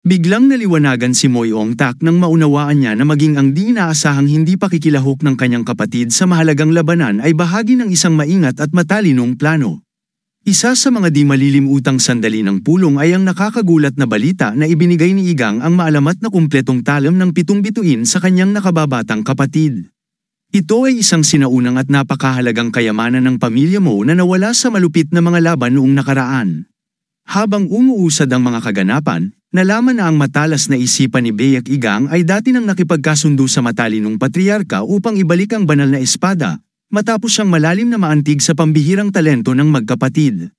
Biglang naliwanagan si Moyong Tak nang maunawaan niya na maging ang di inaasahang hindi pakikilahok ng kanyang kapatid sa mahalagang labanan ay bahagi ng isang maingat at matalinong plano. Isa sa mga di malilimutang sandali ng pulong ay ang nakakagulat na balita na ibinigay ni Igang ang maalamat na kumpletong talam ng 7 bituin sa kanyang nakababatang kapatid. Ito ay isang sinaunang at napakahalagang kayamanan ng pamilya Mo na nawala sa malupit na mga laban noong nakaraan. Habang umuusad ang mga kaganapan, nalaman na ang matalas na isipan ni Baek Igang ay dati nang nakipagkasundo sa matalinong patriarka upang ibalik ang banal na espada, matapos siyang malalim na maantig sa pambihirang talento ng magkapatid.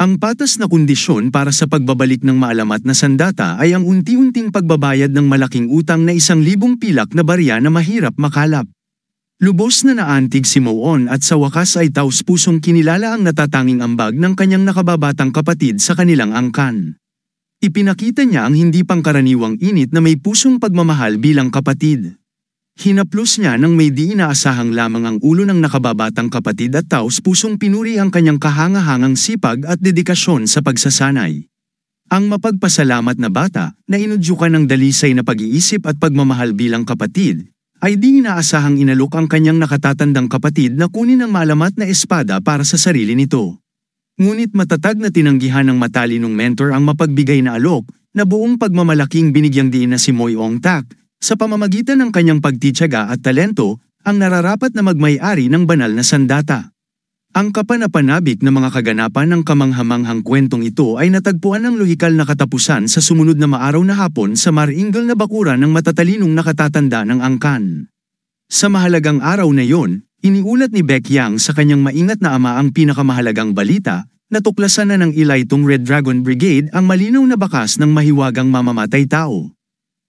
Ang patas na kondisyon para sa pagbabalik ng maalamat na sandata ay ang unti-unting pagbabayad ng malaking utang na 1,000 pilak na barya na mahirap makalap. Lubos na naantig si Moon at sa wakas ay taus-pusong kinilala ang natatanging ambag ng kanyang nakababatang kapatid sa kanilang angkan. Ipinakita niya ang hindi pangkaraniwang init na may pusong pagmamahal bilang kapatid. Hinaplos niya nang may di inaasahang lamang ang ulo ng nakababatang kapatid at taus-pusong pinuri ang kanyang kahangahangang sipag at dedikasyon sa pagsasanay. Ang mapagpasalamat na bata, na inudyukan ng dalisay na pag-iisip at pagmamahal bilang kapatid, ay di inaasahang inalok ang kanyang nakatatandang kapatid na kunin ang maalamat na espada para sa sarili nito. Ngunit matatag na tinanggihan ng matalinong mentor ang mapagbigay na alok, na buong pagmamalaking binigyang diin na si Moyong Tak, sa pamamagitan ng kanyang pagtitiyaga at talento, ang nararapat na magmay-ari ng banal na sandata. Ang kapanapanabik na mga kaganapan ng kamanghamanghang kwentong ito ay natagpuan ng lohikal na katapusan sa sumunod na maaraw na hapon sa maringal na bakuran ng matatalinong nakatatanda ng angkan. Sa mahalagang araw na yon, iniulat ni Baek Yang sa kanyang maingat na ama ang pinakamahalagang balita, natuklasan na ng Ilaitong Red Dragon Brigade ang malinaw na bakas ng mahiwagang mamamatay tao.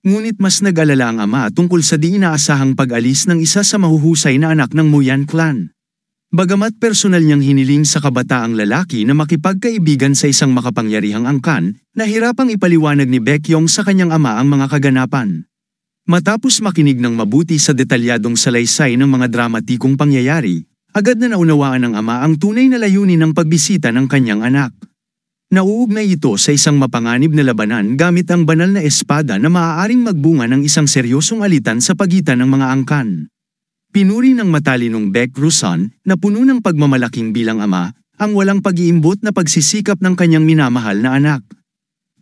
Ngunit mas nag-alala ang ama tungkol sa di inaasahang pag-alis ng isa sa mahuhusay na anak ng Moyan clan. Bagamat personal niyang hiniling sa kabataang lalaki na makipagkaibigan sa isang makapangyarihang angkan, nahirapang ipaliwanag ni Baekhyong sa kanyang ama ang mga kaganapan. Matapos makinig ng mabuti sa detalyadong salaysay ng mga dramatikong pangyayari, agad na naunawaan ng ama ang tunay na layunin ng pagbisita ng kanyang anak. Nauugnay ito sa isang mapanganib na labanan gamit ang banal na espada na maaaring magbunga ng isang seryosong alitan sa pagitan ng mga angkan. Pinuri ng matalinong Baek Rusan, na puno ng pagmamalaking bilang ama, ang walang pag-iimbot na pagsisikap ng kanyang minamahal na anak.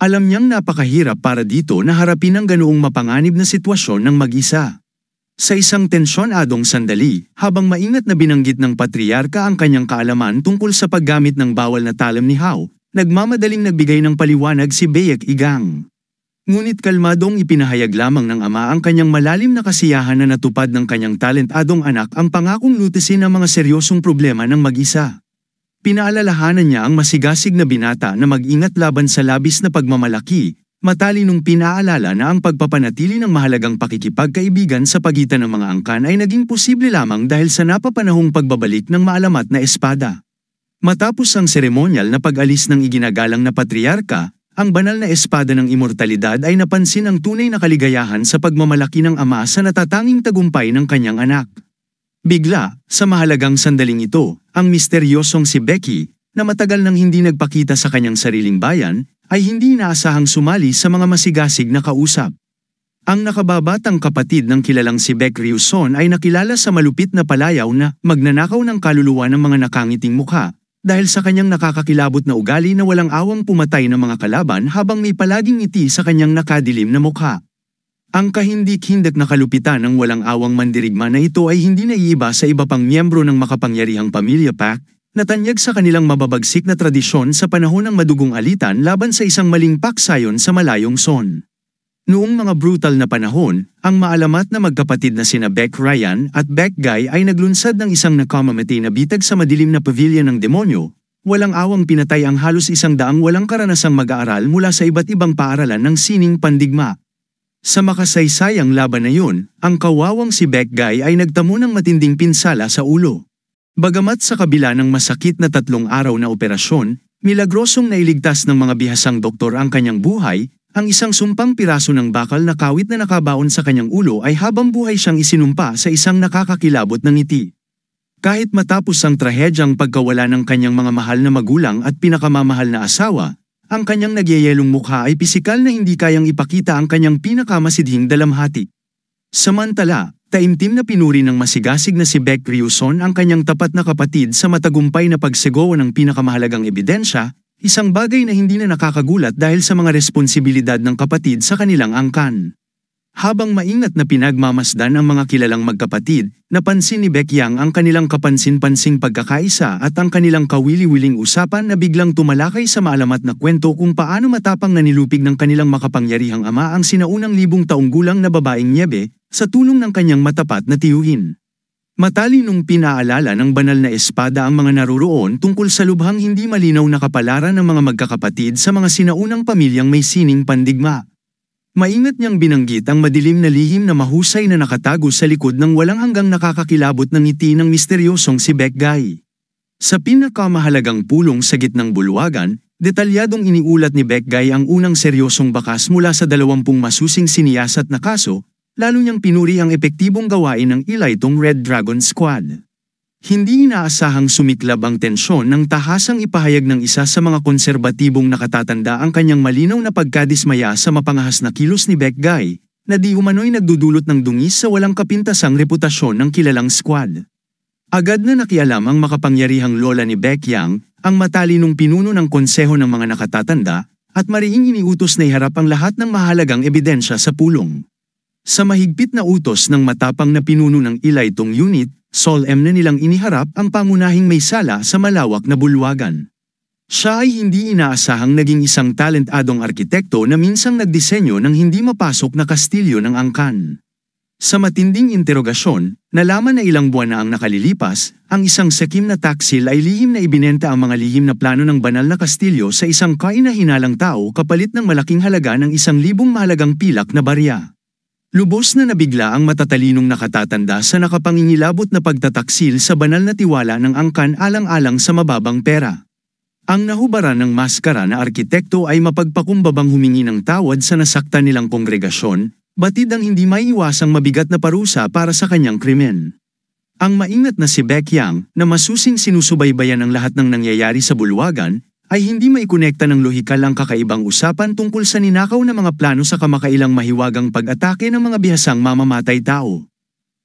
Alam niyang napakahirap para dito na harapin ang ganoong mapanganib na sitwasyon ng mag-isa. Sa isang tensyonadong sandali, habang maingat na binanggit ng patriarka ang kanyang kaalaman tungkol sa paggamit ng bawal na talam ni Hao, nagmamadaling nagbigay ng paliwanag si Baek Igang. Ngunit kalmadong ipinahayag lamang ng ama ang kanyang malalim na kasiyahan na natupad ng kanyang talentadong anak ang pangakong lutisin ang mga seryosong problema ng mag-isa. Pinaalalahanan niya ang masigasig na binata na mag-ingat laban sa labis na pagmamalaki, matalinong pinaalala na ang pagpapanatili ng mahalagang pakikipagkaibigan sa pagitan ng mga angkan ay naging posible lamang dahil sa napapanahong pagbabalik ng maalamat na espada. Matapos ang seremonyal na pag-alis ng iginagalang na patriarka, ang banal na espada ng immortalidad ay napansin ang tunay na kaligayahan sa pagmamalaki ng ama sa natatanging tagumpay ng kanyang anak. Bigla, sa mahalagang sandaling ito, ang misteryosong si Becky, na matagal nang hindi nagpakita sa kanyang sariling bayan, ay hindi inaasahang sumali sa mga masigasig na kausap. Ang nakababatang kapatid ng kilalang si Baek Ryuson ay nakilala sa malupit na palayaw na magnanakaw ng kaluluwa ng mga nakangiting mukha, dahil sa kanyang nakakakilabot na ugali na walang awang pumatay ng mga kalaban habang may palaging ngiti sa kanyang nakadilim na mukha. Ang kahindik-hindak na kalupitan ng walang awang mandirigma na ito ay hindi naiiba sa iba pang miyembro ng makapangyarihang pamilya Pak, na tanyag sa kanilang mababagsik na tradisyon sa panahon ng madugong alitan laban sa isang maling paksayon sa malayong Son. Noong mga brutal na panahon, ang maalamat na magkapatid na sina Baek Ryan at Baek Guy ay naglunsad ng isang nakamamati na bitag sa madilim na pavilion ng demonyo. Walang awang pinatay ang halos 100 walang karanasang mag-aaral mula sa iba't ibang paaralan ng sining pandigma. Sa makasaysayang laban na yun, ang kawawang si Baek Guy ay nagtamo ng matinding pinsala sa ulo. Bagamat sa kabila ng masakit na 3 araw na operasyon, milagrosong nailigtas ng mga bihasang doktor ang kanyang buhay. Ang isang sumpang piraso ng bakal na kawit na nakabaon sa kanyang ulo ay habang buhay siyang isinumpa sa isang nakakakilabot na ngiti. Kahit matapos ang trahedyang pagkawala ng kanyang mga mahal na magulang at pinakamamahal na asawa, ang kanyang nagyayelong mukha ay pisikal na hindi kayang ipakita ang kanyang pinakamasidhing dalamhati. Samantala, taimtim na pinuri ng masigasig na si Beck Ryuson ang kanyang tapat na kapatid sa matagumpay na pagsegowa ng pinakamahalagang ebidensya, isang bagay na hindi na nakakagulat dahil sa mga responsibilidad ng kapatid sa kanilang angkan. Habang maingat na pinagmamasdan ang mga kilalang magkapatid, napansin ni Beck Yang ang kanilang kapansin-pansing pagkakaisa at ang kanilang kawili-wiling usapan na biglang tumalakay sa maalamat na kwento kung paano matapang na nilupig ng kanilang makapangyarihang ama ang sinaunang 1,000 taong gulang na babaeng Niebe sa tulong ng kanyang matapat na tiyuhin. Matalinong pinaalala ng banal na espada ang mga naroroon tungkol sa lubhang hindi malinaw na kapalaran ng mga magkakapatid sa mga sinaunang pamilyang may sining pandigma. Maingat niyang binanggit ang madilim na lihim na mahusay na nakatago sa likod ng walang hanggang nakakakilabot ng ngiti ng misteryosong si Beck Guy. Sa pinakamahalagang pulong sa gitnang bulwagan, detalyadong iniulat ni Beck Guy ang unang seryosong bakas mula sa 20 masusing siniyasat na kaso, lalo niyang pinuri ang epektibong gawain ng ilaitong Red Dragon Squad. Hindi inaasahang sumiklab ang tensyon nang tahasang ipahayag ng isa sa mga konserbatibong nakatatanda ang kanyang malinaw na pagkadismaya sa mapangahas na kilos ni Beck Guy, na di umano'y nagdudulot ng dungis sa walang kapintasang reputasyon ng kilalang squad. Agad na nakialam ang makapangyarihang lola ni Beck Yang, ang matalinong pinuno ng konseho ng mga nakatatanda, at mariing iniutos na iharap ang lahat ng mahalagang ebidensya sa pulong. Sa mahigpit na utos ng matapang na pinuno ng ilaitong unit, solemn na nilang iniharap ang pangunahing may sala sa malawak na bulwagan. Siya ay hindi inaasahang naging isang talentadong arkitekto na minsang nagdisenyo ng hindi mapasok na kastilyo ng angkan. Sa matinding interogasyon, nalaman na ilang buwan na ang nakalilipas, ang isang sakim na taksil ay lihim na ibinenta ang mga lihim na plano ng banal na kastilyo sa isang kaina-hinalang tao kapalit ng malaking halaga ng 1,000 mahalagang pilak na barya. Lubos na nabigla ang matatalinong nakatatanda sa nakapangingilabot na pagtataksil sa banal na tiwala ng angkan alang-alang sa mababang pera. Ang nahubaran ng maskara na arkitekto ay mapagpakumbabang humingi ng tawad sa nasaktan nilang kongregasyon, batid ang hindi maiiwasang mabigat na parusa para sa kanyang krimen. Ang maingat na si Beck Yang, na masusing sinusubaybayan ang lahat ng nangyayari sa bulwagan, ay hindi maikonekta ng lohikal ang kakaibang usapan tungkol sa ninakaw na mga plano sa kamakailang mahiwagang pag-atake ng mga bihasang mamamatay tao.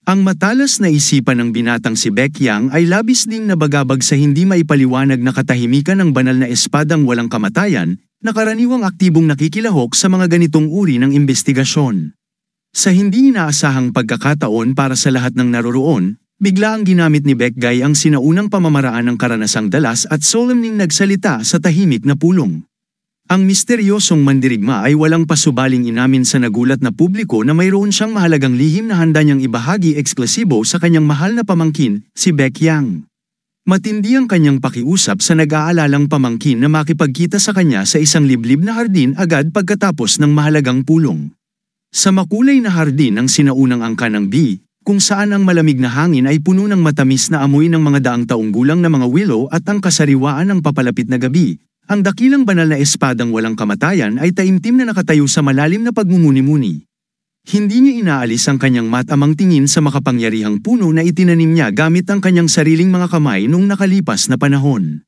Ang matalas na isipan ng binatang si Beck Yang ay labis ding nabagabag sa hindi maipaliwanag na katahimikan ng banal na espadang walang kamatayan, na karaniwang aktibong nakikilahok sa mga ganitong uri ng investigasyon. Sa hindi inaasahang pagkakataon para sa lahat ng naroroon, bigla ang ginamit ni Beck Guy ang sinaunang pamamaraan ng karanasang dalas at solemning nagsalita sa tahimik na pulong. Ang misteryosong mandirigma ay walang pasubaling inamin sa nagulat na publiko na mayroon siyang mahalagang lihim na handa niyang ibahagi eksklusibo sa kanyang mahal na pamangkin, si Beck Yang. Matindi ang kanyang pakiusap sa nag-aalalang pamangkin na makipagkita sa kanya sa isang liblib na hardin agad pagkatapos ng mahalagang pulong. Sa makulay na hardin ng sinaunang angka ng B, kung saan ang malamig na hangin ay puno ng matamis na amoy ng mga daang taong gulang na mga willow at ang kasariwaan ng papalapit na gabi, ang dakilang banal na espadang walang kamatayan ay taimtim na nakatayo sa malalim na pagmumuni-muni. Hindi niya inaalis ang kanyang matamang tingin sa makapangyarihang puno na itinanim niya gamit ang kanyang sariling mga kamay noong nakalipas na panahon.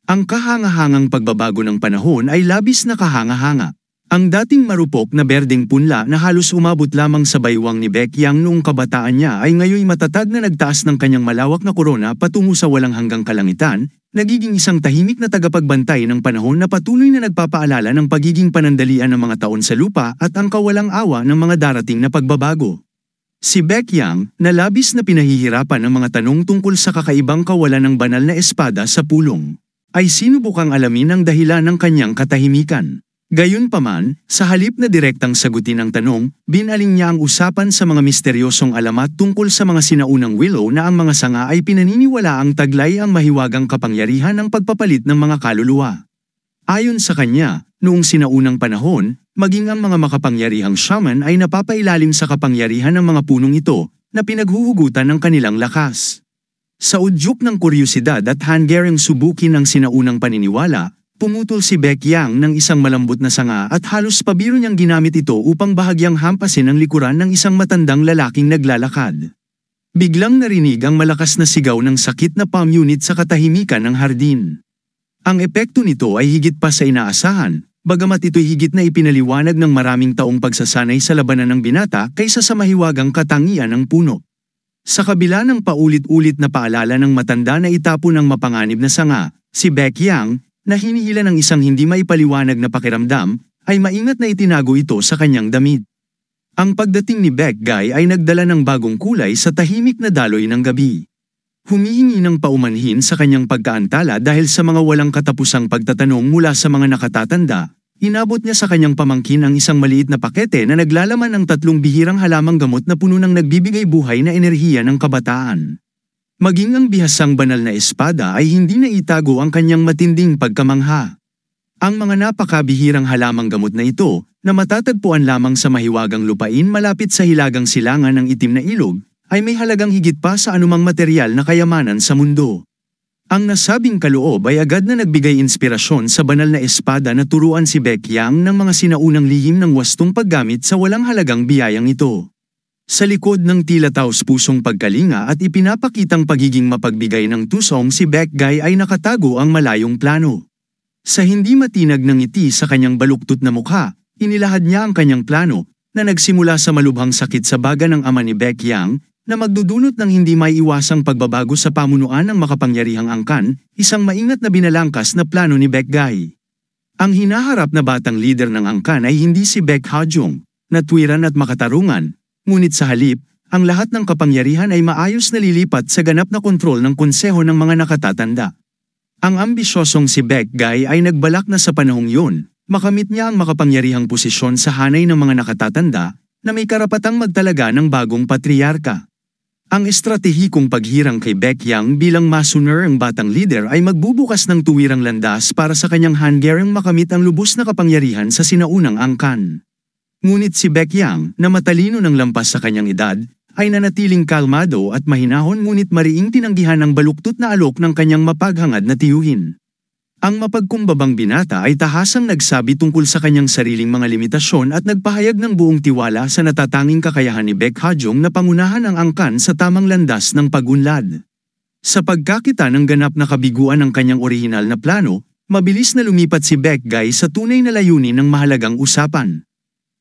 Ang kahangahangang pagbabago ng panahon ay labis na kahanga-hanga. Ang dating marupok na berdeng punla na halos umabot lamang sa baywang ni Beck Yang noong kabataan niya ay ngayoy matatag na nagtaas ng kanyang malawak na korona patungo sa walang hanggang kalangitan, nagiging isang tahimik na tagapagbantay ng panahon na patuloy na nagpapaalala ng pagiging panandalian ng mga taon sa lupa at ang kawalang awa ng mga darating na pagbabago. Si Beck Yang, na labis na pinahihirapan ng mga tanong tungkol sa kakaibang kawalan ng banal na espada sa pulong, ay sinubukang alamin ang dahilan ng kanyang katahimikan. Gayunpaman, sa halip na direktang sagutin ang tanong, binaling niya ang usapan sa mga misteryosong alamat tungkol sa mga sinaunang willow na ang mga sanga ay pinaniniwalaang taglay ang mahiwagang kapangyarihan ng pagpapalit ng mga kaluluwa. Ayon sa kanya, noong sinaunang panahon, maging ang mga makapangyarihang shaman ay napapailalim sa kapangyarihan ng mga punong ito, na pinaghuhugutan ng kanilang lakas. Sa udyok ng kuryosidad at hanggarang subukin ng sinaunang paniniwala, pumutol si Beck Yang ng isang malambot na sanga at halos pabiro niyang ginamit ito upang bahagyang hampasin ang likuran ng isang matandang lalaking naglalakad. Biglang narinig ang malakas na sigaw ng sakit na palm unit sa katahimikan ng hardin. Ang epekto nito ay higit pa sa inaasahan, bagamat ito'y higit na ipinaliwanag ng maraming taong pagsasanay sa labanan ng binata kaysa sa mahiwagang katangian ng puno. Sa kabila ng paulit-ulit na paalala ng matanda na itapon ang mapanganib na sanga, si Baek Yang, na hinihila ng isang hindi maipaliwanag na pakiramdam, ay maingat na itinago ito sa kanyang damit. Ang pagdating ni Baek Guy ay nagdala ng bagong kulay sa tahimik na daloy ng gabi. Humihingi ng paumanhin sa kanyang pagkaantala dahil sa mga walang katapusang pagtatanong mula sa mga nakatatanda, inabot niya sa kanyang pamangkin ang isang maliit na pakete na naglalaman ng 3 bihirang halamang gamot na puno ng nagbibigay buhay na enerhiya ng kabataan. Maging ang bihasang banal na espada ay hindi na itago ang kanyang matinding pagkamangha. Ang mga napakabihirang halamang gamot na ito, na matatagpuan lamang sa mahiwagang lupain malapit sa hilagang silangan ng itim na ilog, ay may halagang higit pa sa anumang material na kayamanan sa mundo. Ang nasabing kaloob ay agad na nagbigay inspirasyon sa banal na espada na turuan si Baek Yang ng mga sinaunang lihim ng wastong paggamit sa walang halagang biyayang ito. Sa likod ng tila taos-pusong pagkalinga at ipinapakitang pagiging mapagbigay ng tusong si Baek Guy ay nakatago ang malayong plano. Sa hindi matinag ng ngiti sa kanyang baluktot na mukha, inilahad niya ang kanyang plano, na nagsimula sa malubhang sakit sa baga ng ama ni Baek Yang, na magdudulot ng hindi maiiwasang pagbabago sa pamunuan ng makapangyarihang angkan, isang maingat na binalangkas na plano ni Baek Guy. Ang hinaharap na batang lider ng angkan ay hindi si Baek Hajong, na tuwiran at makatarungan, ngunit sa halip, ang lahat ng kapangyarihan ay maayos na lilipat sa ganap na kontrol ng konseho ng mga nakatatanda. Ang ambisyosong si Baek Guy ay nagbalak na sa panahong yun, makamit niya ang makapangyarihang posisyon sa hanay ng mga nakatatanda, na may karapatang magtalaga ng bagong patriarka. Ang estratehikong paghirang kay Baek Yang bilang masuner ang batang leader ay magbubukas ng tuwirang landas para sa kanyang hanggarang makamit ang lubos na kapangyarihan sa sinaunang angkan. Ngunit si Baek Yang, na matalino ng lampas sa kanyang edad, ay nanatiling kalmado at mahinahon ngunit mariing tinanggihan ang baluktot na alok ng kanyang mapaghangad na tiyuhin. Ang mapagkumbabang binata ay tahasang nagsabi tungkol sa kanyang sariling mga limitasyon at nagpahayag ng buong tiwala sa natatanging kakayahan ni Baek Hajong na pangunahan ang angkan sa tamang landas ng pagunlad. Sa pagkakita ng ganap na kabiguan ng kanyang orihinal na plano, mabilis na lumipat si Baek Guy sa tunay na layunin ng mahalagang usapan.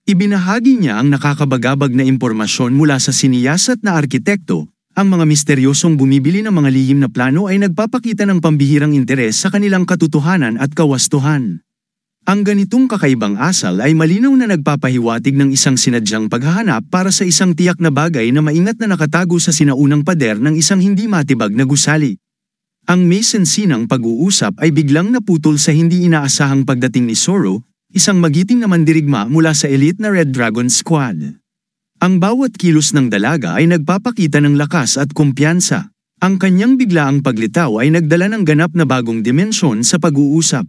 Ibinahagi niya ang nakakabagabag na impormasyon mula sa siniyasat na arkitekto. Ang mga misteryosong bumibili ng mga lihim na plano ay nagpapakita ng pambihirang interes sa kanilang katotohanan at kawastuhan. Ang ganitong kakaibang asal ay malinaw na nagpapahiwatig ng isang sinadyang paghahanap para sa isang tiyak na bagay na maingat na nakatago sa sinaunang pader ng isang hindi matibag na gusali. Ang mesensinang pag-uusap ay biglang naputol sa hindi inaasahang pagdating ni Zoro, isang magiting na mandirigma mula sa elite na Red Dragon Squad. Ang bawat kilos ng dalaga ay nagpapakita ng lakas at kumpiyansa. Ang kanyang biglaang paglitaw ay nagdala ng ganap na bagong dimensyon sa pag-uusap.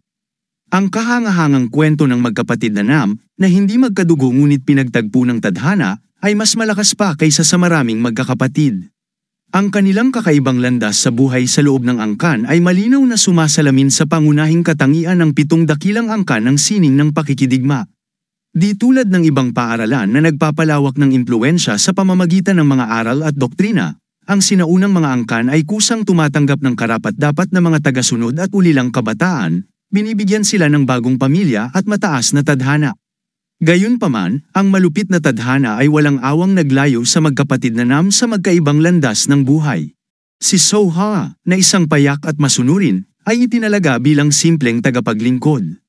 Ang kahangahangang kwento ng magkapatid na Nam, na hindi magkadugo ngunit pinagtagpo ng tadhana, ay mas malakas pa kaysa sa maraming magkakapatid. Ang kanilang kakaibang landas sa buhay sa loob ng angkan ay malinaw na sumasalamin sa pangunahing katangian ng 7 dakilang angkan ng sining ng pakikidigma. Di tulad ng ibang paaralan na nagpapalawak ng impluensya sa pamamagitan ng mga aral at doktrina, ang sinaunang mga angkan ay kusang tumatanggap ng karapat-dapat na mga tagasunod at ulilang kabataan, binibigyan sila ng bagong pamilya at mataas na tadhana. Gayunpaman, ang malupit na tadhana ay walang awang naglayo sa magkapatid na Nam sa magkaibang landas ng buhay. Si Soha, na isang payak at masunurin, ay itinalaga bilang simpleng tagapaglingkod.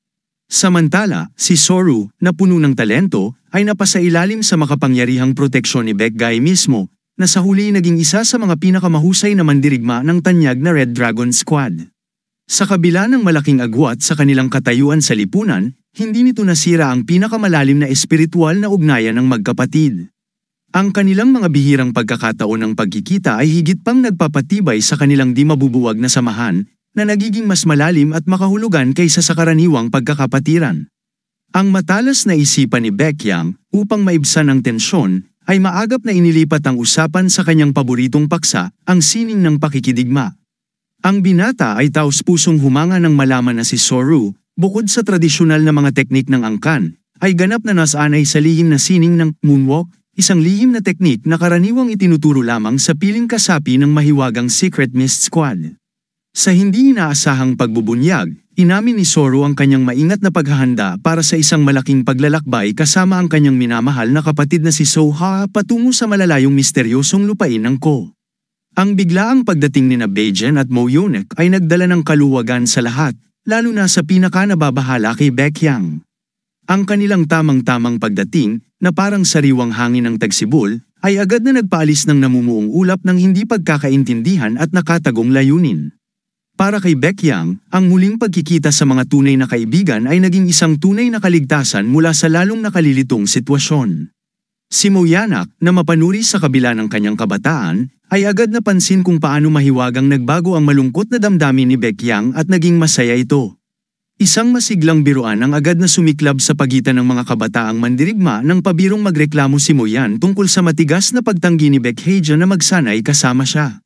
Samantala, si Zoro, na puno ng talento, ay napasailalim sa makapangyarihang proteksyon ni Baek Guy mismo, na sa huli naging isa sa mga pinakamahusay na mandirigma ng tanyag na Red Dragon Squad. Sa kabila ng malaking agwat sa kanilang katayuan sa lipunan, hindi nito nasira ang pinakamalalim na espiritual na ugnayan ng magkapatid. Ang kanilang mga bihirang pagkakataon ng pagkikita ay higit pang nagpapatibay sa kanilang di mabubuwag na samahan, na nagiging mas malalim at makahulugan kaysa sa karaniwang pagkakapatiran. Ang matalas na isipan ni Baek Yang, upang maibsan ang tensyon, ay maagap na inilipat ang usapan sa kanyang paboritong paksa, ang sining ng pakikidigma. Ang binata ay taos-pusong humanga ng malaman na si Zoro, bukod sa tradisyonal na mga teknik ng angkan, ay ganap na nasanay sa lihim na sining ng moonwalk, isang lihim na teknik na karaniwang itinuturo lamang sa piling kasapi ng mahiwagang Secret Mist Squad. Sa hindi inaasahang pagbubunyag, Inamin ni Zoro ang kanyang maingat na paghahanda para sa isang malaking paglalakbay kasama ang kanyang minamahal na kapatid na si Soha patungo sa malalayong misteryosong lupain ng Ko. Ang biglaang pagdating ni Baekhyun at Moyonek ay nagdala ng kaluwagan sa lahat, lalo na sa pinaka-nababahala kay Baekhyun. Ang kanilang tamang-tamang pagdating, na parang sariwang hangin ng tagsibol, ay agad na nagpaalis ng namumuong ulap ng hindi pagkakaintindihan at nakatagong layunin. Para kay Baekhyun, ang muling pagkikita sa mga tunay na kaibigan ay naging isang tunay na kaligtasan mula sa lalong nakalilitong sitwasyon. Si Moyonek, na mapanuri sa kabila ng kanyang kabataan, ay agad napansin kung paano mahiwagang nagbago ang malungkot na damdamin ni Baekhyun at naging masaya ito. Isang masiglang biruan ang agad na sumiklab sa pagitan ng mga kabataang mandirigma nang pabirong magreklamo si Moyan tungkol sa matigas na pagtanggi ni Baekhyun na magsanay kasama siya.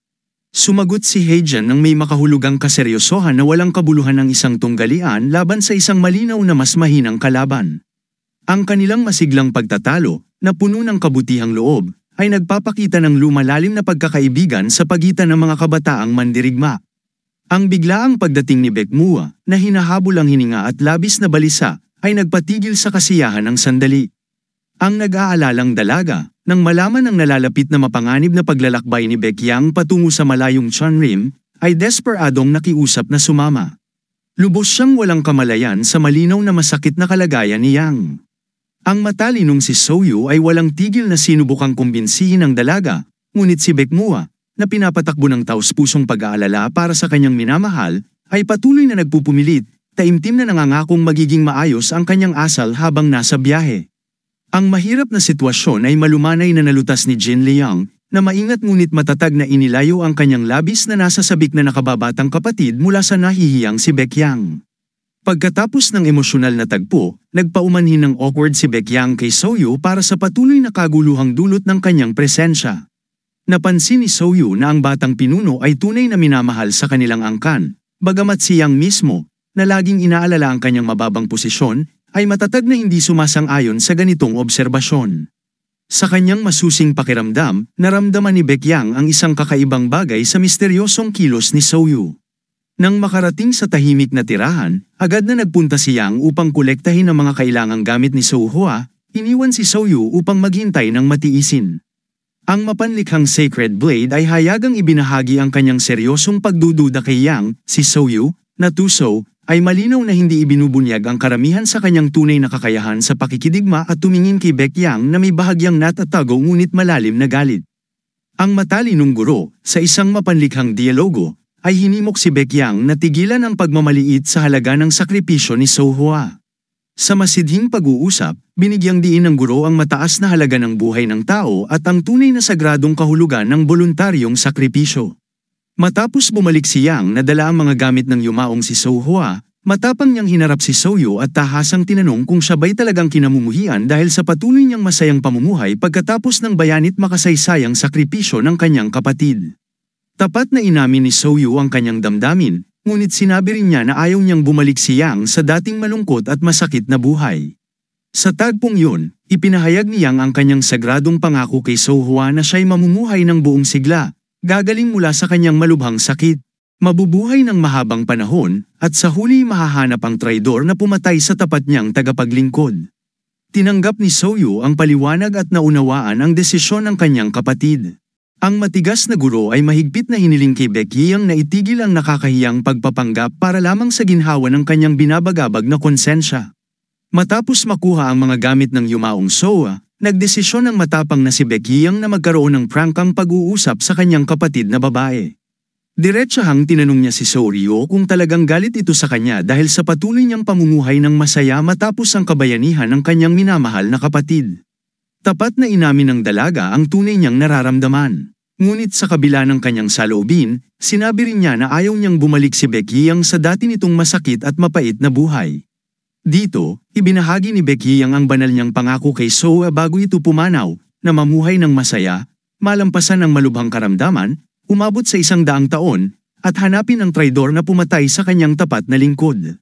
Sumagot si Haejun nang may makahulugang kaseryosohan na walang kabuluhan ng isang tunggalian laban sa isang malinaw na mas mahinang kalaban. Ang kanilang masiglang pagtatalo, na puno ng kabutihang loob, ay nagpapakita ng lumalalim na pagkakaibigan sa pagitan ng mga kabataang mandirigma. Ang biglaang pagdating ni Baekhyun, na hinahabol ang hininga at labis na balisa, ay nagpatigil sa kasiyahan ng sandali. Ang nag-aalalang dalaga, nang malaman ang nalalapit na mapanganib na paglalakbay ni Baekhyun patungo sa malayong Chunrim, ay desperadong nakiusap na sumama. Lubos siyang walang kamalayan sa malinaw na masakit na kalagayan ni Yang. Ang matalinong si Soyu ay walang tigil na sinubukang kumbinsihin ang dalaga, ngunit si Baekhyun, na pinapatakbo ng taus-pusong pag-aalala para sa kanyang minamahal, ay patuloy na nagpupumilit, taimtim na nangangakong magiging maayos ang kanyang asal habang nasa biyahe. Ang mahirap na sitwasyon ay malumanay na nalutas ni Jin Liang, na maingat ngunit matatag na inilayo ang kanyang labis na nasasabik na nakababatang kapatid mula sa nahihiyang si Baekhyun. Pagkatapos ng emosyonal na tagpo, nagpaumanhin ng awkward si Baekhyun kay Soyu para sa patuloy na kaguluhang dulot ng kanyang presensya. Napansin ni Soyu na ang batang pinuno ay tunay na minamahal sa kanilang angkan, bagamat si Yang mismo, na laging inaalala ang kanyang mababang posisyon, ay matatag na hindi sumasang-ayon sa ganitong obserbasyon. Sa kanyang masusing pakiramdam, naramdaman ni Baekhyun ang isang kakaibang bagay sa misteryosong kilos ni Soyu. Nang makarating sa tahimik na tirahan, agad na nagpunta si Yang upang kolektahin ang mga kailangang gamit ni Sohua, iniwan si Soyu upang maghintay ng matiisin. Ang mapanlikhang Sacred Blade ay hayagang ibinahagi ang kanyang seryosong pagdududa kay Yang, si Soyu, na Tuso, ay malinaw na hindi ibinubunyag ang karamihan sa kanyang tunay na kakayahan sa pakikidigma at tumingin kay Baekhyun na may bahagyang natatago ngunit malalim na galit. Ang matalinong guro, sa isang mapanlikhang dialogo, ay hinimok si Baekhyun na tigilan ang pagmamaliit sa halaga ng sakripisyo ni Sohua. Sa masidhing pag-uusap, binigyang diin ng guro ang mataas na halaga ng buhay ng tao at ang tunay na sagradong kahulugan ng voluntaryong sakripisyo. Matapos bumalik si Yang na dala ang mga gamit ng yumaong si Sohua, matapang niyang hinarap si Soyu at tahasang tinanong kung siya ba'y talagang kinamumuhian dahil sa patuloy niyang masayang pamumuhay pagkatapos ng bayanit makasaysayang sakripisyo ng kanyang kapatid. Tapat na inamin ni Soyu ang kanyang damdamin, ngunit sinabi rin niya na ayaw niyang bumalik si Yang sa dating malungkot at masakit na buhay. Sa tagpong yun, ipinahayag ni Yang ang kanyang sagradong pangako kay Sohua na siya'y mamumuhay ng buong sigla, gagaling mula sa kanyang malubhang sakit, mabubuhay ng mahabang panahon, at sa huli mahahanap ang traidor na pumatay sa tapat niyang tagapaglingkod. Tinanggap ni Soyu ang paliwanag at naunawaan ang desisyon ng kanyang kapatid. Ang matigas na guro ay mahigpit na hiniling kay Baekhyun na itigil ang nakakahiyang pagpapanggap para lamang sa ginhawa ng kanyang binabagabag na konsensya. Matapos makuha ang mga gamit ng yumaong Soa, nagdesisyon ng matapang na si Baekhyun na magkaroon ng prangkang pag-uusap sa kanyang kapatid na babae. Diretsahang tinanong niya si Soryo kung talagang galit ito sa kanya dahil sa patuloy niyang pamumuhay ng masaya matapos ang kabayanihan ng kanyang minamahal na kapatid. Tapat na inamin ng dalaga ang tunay niyang nararamdaman. Ngunit sa kabila ng kanyang saloobin, sinabi rin niya na ayaw niyang bumalik si Baekhyun sa dati nitong masakit at mapait na buhay. Dito, ibinahagi ni Baekhyun ang banal niyang pangako kay Soa bago ito pumanaw, na mamuhay ng masaya, malampasan ang malubhang karamdaman, umabot sa 100 taon, at hanapin ang traidor na pumatay sa kanyang tapat na lingkod.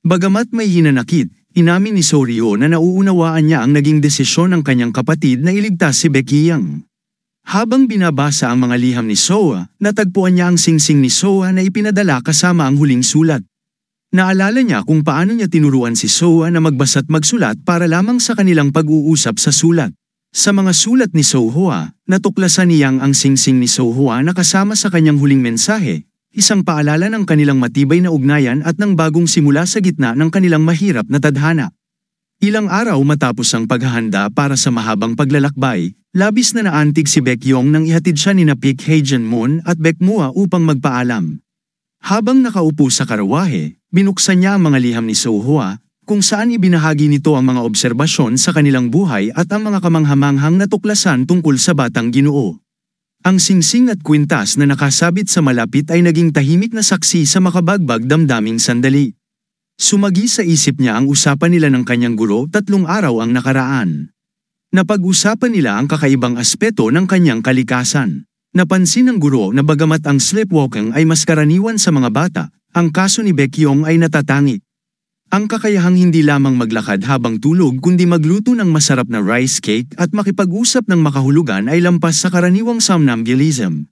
Bagamat may hinanakit, inamin ni Soryo na nauunawaan niya ang naging desisyon ng kanyang kapatid na iligtas si Baekhyun. Habang binabasa ang mga liham ni Soa, natagpuan niya ang singsing ni Soa na ipinadala kasama ang huling sulat. Naalala niya kung paano niya tinuruan si Soha na magbasa't magsulat para lamang sa kanilang pag-uusap sa sulat. Sa mga sulat ni Soha, natuklasan niyang ang singsing ni Soha na kasama sa kanyang huling mensahe, isang paalala ng kanilang matibay na ugnayan at ng bagong simula sa gitna ng kanilang mahirap na tadhana. Ilang araw matapos ang paghahanda para sa mahabang paglalakbay, labis na naantig si Baekhyun nang ihatid siya ni Pik Hae-jeon at Baekmua upang magpaalam. Habang nakaupo sa karawahe, binuksan niya ang mga liham ni Soha, kung saan ibinahagi nito ang mga obserbasyon sa kanilang buhay at ang mga kamanghamanghang natuklasan tungkol sa batang Ginoo. Ang singsing at kwintas na nakasabit sa malapit ay naging tahimik na saksi sa makabagbag damdaming sandali. Sumagi sa isip niya ang usapan nila ng kanyang guro 3 araw ang nakaraan. Napag-usapan nila ang kakaibang aspeto ng kanyang kalikasan. Napansin ng guro na bagamat ang sleepwalking ay mas karaniwan sa mga bata, ang kaso ni Baekhyun ay natatangi. Ang kakayahang hindi lamang maglakad habang tulog kundi magluto ng masarap na rice cake at makipag-usap ng makahulugan ay lampas sa karaniwang somnambulism.